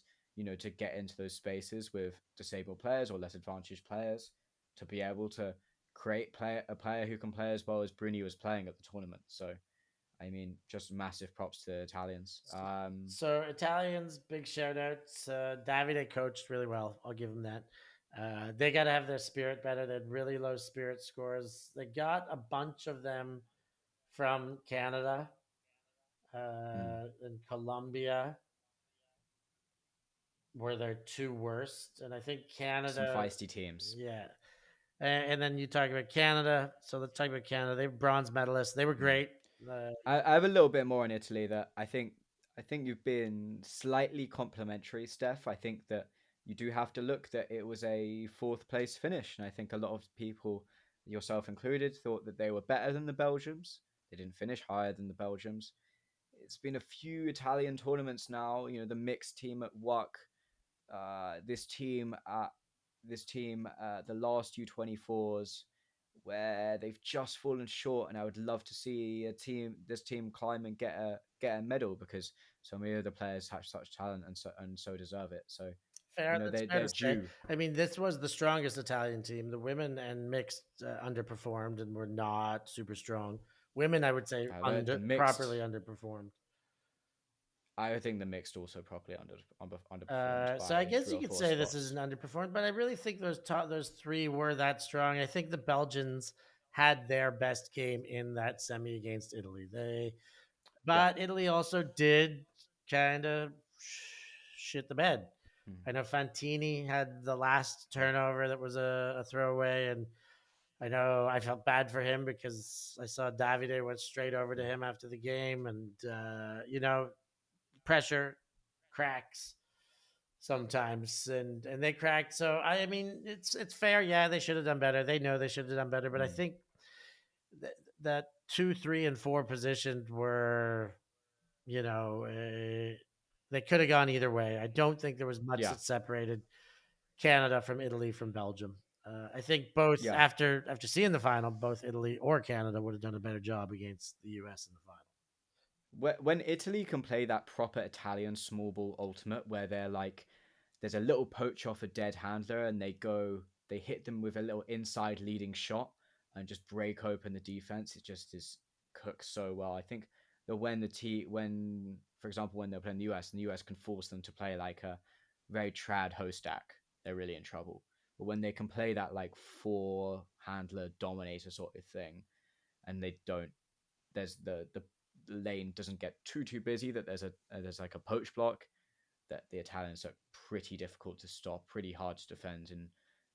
to get into those spaces with disabled players or less advantaged players to be able to create a player who can play as well as Bruni was playing at the tournament. So I mean, just massive props to the Italians. So Italians, big shout outs. Davide coached really well. I'll give him that. They got to have their spirit better. They had really low spirit scores. They got a bunch of them from Canada Mm, and Colombia were their two worst. And I think some Canada, feisty teams. yeah. And then you talk about Canada. So let's talk about Canada. They were bronze medalists. They were Mm. great. Uh, I have a little bit more on Italy that I think you've been slightly complimentary, Steph. I think that you do have to look that it was a fourth place finish, and I think a lot of people, yourself included, thought that they were better than the Belgians. They didn't finish higher than the Belgians. It's been a few Italian tournaments now. The mixed team at WUC, this team at the last U24s, where they've just fallen short, and I would love to see this team climb and get a medal because so many of the players have such talent and so deserve it. So Fair. That's fair they're to say. due. I mean, this was the strongest Italian team. The women and mixed underperformed and were not super strong. Women, I would say, The properly mixed, underperformed. I think the mixed also properly underperformed So I by guess three you or could four say this is spots. an underperformed, but I really think those three were that strong. I think the Belgians had their best game in that semi against Italy. Yeah. But Italy also did kind of shit the bed. Mm, I know Fantini had the last yeah. turnover that was a throwaway, and I know I felt bad for him because I saw Davide went straight over to Mm, him after the game, and pressure cracks sometimes, and they cracked. So I mean, it's fair. Yeah, they should have done better. They know they should have done better, but I mm, think that 2, 3, and 4 positions were, you know, they could have gone either way. I don't think there was much yeah. that separated Canada from Italy from Belgium. I think both Yeah. after seeing the final, both Italy or Canada would have done a better job against the U.S. in the final. When Italy can play that proper Italian small ball ultimate, where they're like, there's a little poach off a dead handler, and they hit them with a little inside leading shot and just break open the defense. It just is cooked so well. I think that when for example when they're playing the US and the US can force them to play like a very trad host stack, they're really in trouble. But when they can play that like four handler dominator sort of thing, and they don't the lane doesn't get too busy, that there's like a poach block, that the Italians are pretty difficult to stop, pretty hard to defend in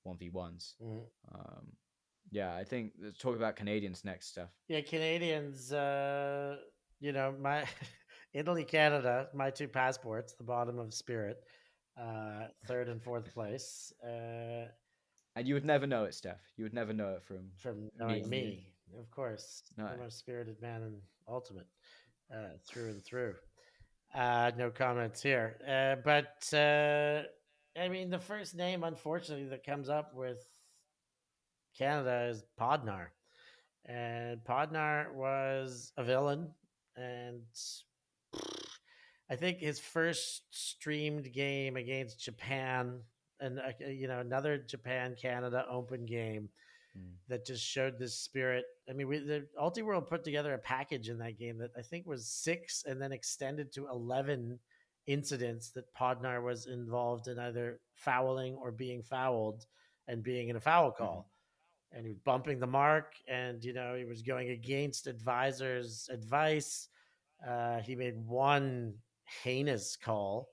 1v1s. Mhm. Um, yeah, I think let's talk about Canadians next, Steph. Yeah, Canadians. My Italy, Canada, my two passports, the bottom of Spirit, third and fourth place. And you would never know it, Steph. You would never know it from From knowing meeting you. me, of course, No. the most spirited man in Ultimate, through and through. No comments here. But I mean, the first name, unfortunately, that comes up with Canada is Podnar. And Podnar was a villain. And I think his first streamed game against Japan, and another Japan Canada Open game Mm. that just showed this spirit. I mean, the Ulti World put together a package in that game that I think was 6 and then extended to 11 incidents that Podnar was involved in either fouling or being fouled and being in a foul Mhm. call. And he was bumping the mark, and he was going against advisors' advice. He made one heinous call,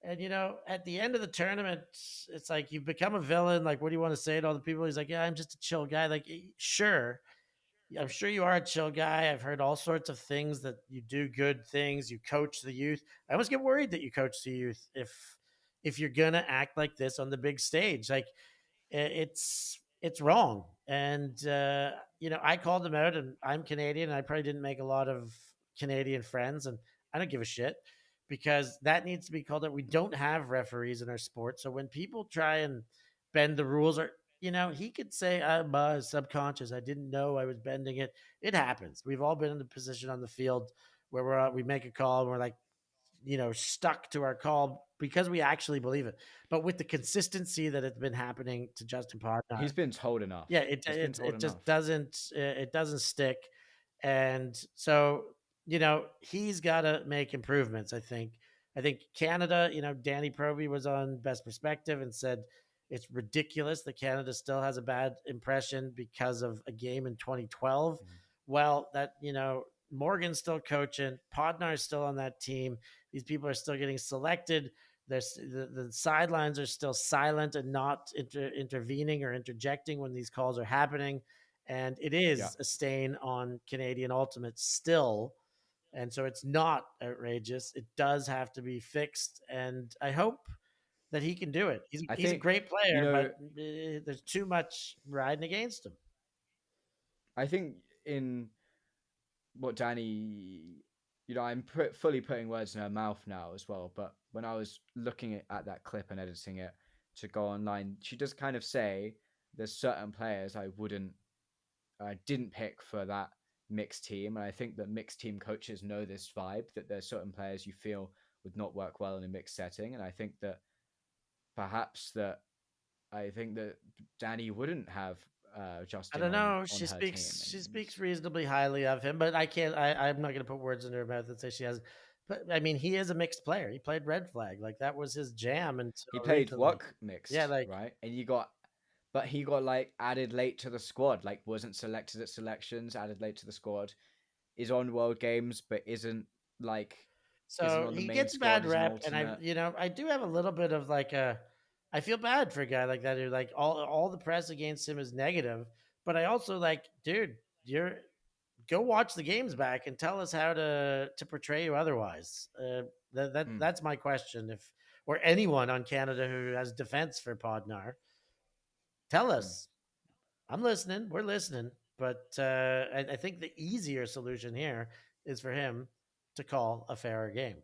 and at the end of the tournament, it's like you've become a villain. Like, what do you want to say to all the people? He's like, yeah, I'm just a chill guy. Like, sure, I'm sure you are a chill guy. I've heard all sorts of things that you do good things. You coach the youth. I almost get worried that you coach the youth if you're gonna act like this on the big stage. Like, it's wrong. And I called them out, and I'm Canadian, and I probably didn't make a lot of Canadian friends, and I don't give a shit because that needs to be called out. We don't have referees in our sport, so when people try and bend the rules, or he could say I'm subconscious, I didn't know I was bending it. It happens. We've all been in the position on the field where we make a call and we're like, stuck to our call because we actually believe it. But with the consistency that it's been happening to Justin Podnar, He's been told enough. yeah, it He's been it told it just enough. doesn't stick, and so he's got to make improvements. I think Canada. Danny Proby was on Best Perspective and said it's ridiculous that Canada still has a bad impression because of a game in 2012. Mhm. Well, that Morgan's still coaching, Podnar's still on that team. These people are still getting selected. There's the sidelines are still silent and not intervening or interjecting when these calls are happening, and it Yeah. is a stain on Canadian Ultimate still. And so it's not outrageous. It does have to be fixed, and I hope that he can do it. He's I he's a think, great you player, know, but there's too much riding against him. I think in what Danny, I'm fully putting words in her mouth now as well. But when I was looking at that clip and editing it to go online, she does kind of say there's certain players I didn't pick for that mixed team, and I think that mixed team coaches know this vibe that there's certain players you feel would not work well in a mixed setting, and I think that perhaps that I think that Danny wouldn't have I Justin don't know. on She her team, speaks and she speaks reasonably highly of him, but I can't. I'm not going to put words in her mouth and say she has. But I mean, he is a mixed player. He played red flag, like that was his jam until he played recently. WUC Yeah, mixed, like right? And but he got like added late to the squad, like wasn't selected at selections, added late to the squad, is on World Games, but like isn't so on the he main gets a squad bad as an rep, and alternate. I do have a little bit of like a. I feel bad for a guy like that who like all the press against him is negative, but I also like, dude, you're go watch the games back and tell us how to portray you otherwise. Mm, That's my question. If or anyone on Canada who has defense for Podnar, tell mm. us. I'm listening. We're listening. But I think the easier solution here is for him to call a fairer game.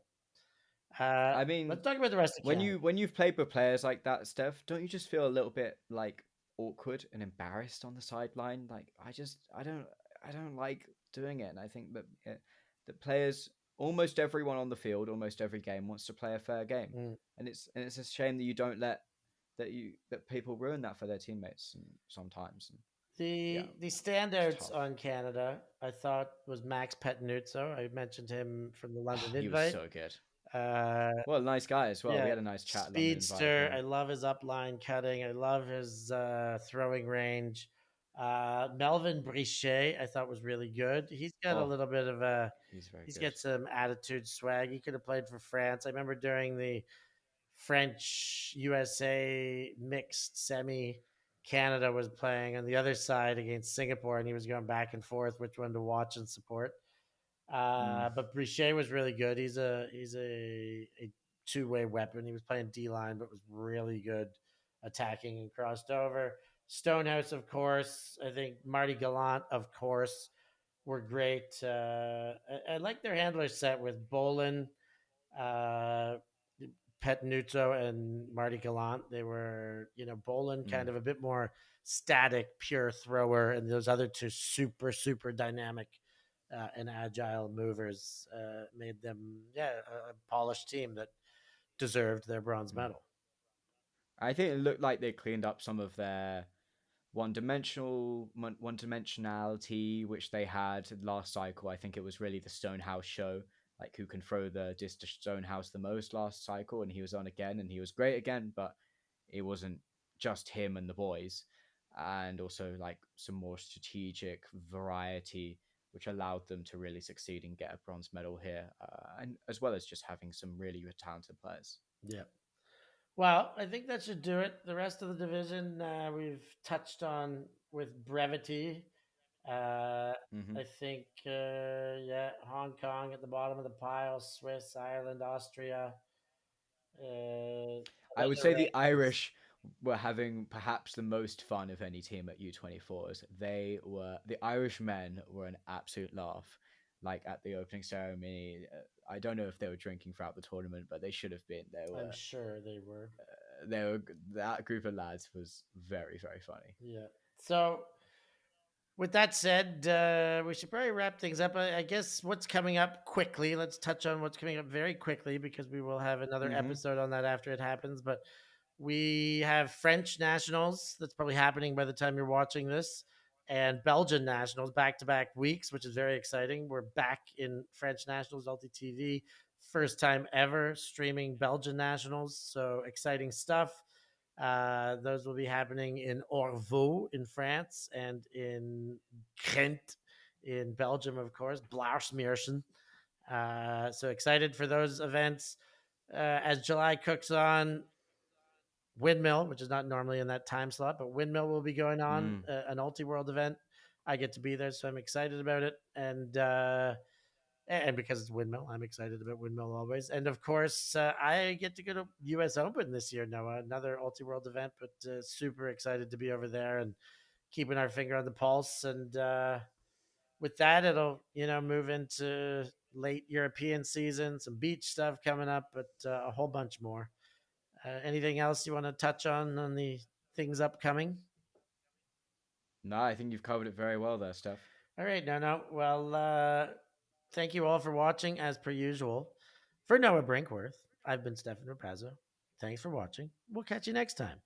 I mean, Let's talk about the rest of Canada. when you've played with players like that, Steph, don't you just feel a little bit like awkward and embarrassed on the sideline? Like I don't like doing it, and I think that that players, almost everyone on the field, almost every game wants to play a fair game, Mm. and it's a shame that you don't let that people ruin that for their teammates and sometimes. And yeah, The it's standouts tough. on Canada, I thought, was Max Petnuzzo. I mentioned him from the London Oh, he was Invite. so good. Uh, Well, nice guy as well. We yeah, had a nice chat at London Invite with speedster. him. I love his upline cutting. I love his throwing range. Melvin Brichet, I thought was really good. He's got a Oh, little bit of a. he's very He's good. got some attitude swag. He could have played for France. I remember during the French USA mixed semi, Canada was playing on the other side against Singapore, and he was going back and forth which one to watch and support. Mm. But Brichet was really good. He's a two-way weapon. He was playing D line, but was really good attacking and crossed over. Stonehouse, of course. I think Marty Gallant, of course, were great. I like their handler set with Bolin, uh, Petnuzzo, and Marty Gallant. They were, Bolin Mm. kind of a bit more static, pure thrower, and those other two super, super dynamic and agile movers made them, yeah, a polished team that deserved their bronze Mm. medal. I think it looked like they cleaned up some of their one dimensionality which they had last cycle. I think it was really the Stonehouse show like who can throw the disc to zone house the most last cycle, and he was on again, and he was great again, but it wasn't just him and the boys, and also like some more strategic variety, which allowed them to really succeed and get a bronze medal here, and as well as just having some really talented players. Yeah. Well, I think that should do it. The rest of the division we've touched on with brevity. Uh, Hmm. I think, yeah, Hong Kong at the bottom of the pile, Swiss, Ireland, Austria. I would The say the rankings. Irish were having perhaps the most fun of any team at U24s. The Irish men were an absolute laugh. Like at the opening ceremony, I don't know if they were drinking throughout the tournament, but they should have been. I'm sure they were. They were that group of lads was very very funny. Yeah. So, with that said, we should probably wrap things up. I guess what's coming up quickly. Let's touch on what's coming up very quickly because we will have another Hmm. episode on that after it happens. But we have French nationals that's probably happening by the time you're watching this, and Belgian nationals back to back weeks, which is very exciting. We're back in French nationals, ULTI.TV, first time ever streaming Belgian nationals. So exciting stuff. Those will be happening in Orvaux in France and in Ghent in Belgium, of course, Blauwsmeersen. So excited for those events. As July cooks on, Windmill, which is not normally in that time slot, but Windmill will be going on Mm. an Ulti World event. I get to be there, so I'm excited about it. And because it's Windmill, I'm excited about Windmill always. And of course, I get to go to U.S. Open this year, Noah, another Ulti World event, but super excited to be over there and keeping our finger on the pulse. And with that, it'll move into late European season, some beach stuff coming up, but a whole bunch more. Anything else you want to touch on the things upcoming? No, I think you've covered it very well there, Steph. All right, no. Well, thank you all for watching as per usual. For Noah Brinkworth, I've been Stefan Rapazzo. Thanks for watching. We'll catch you next time.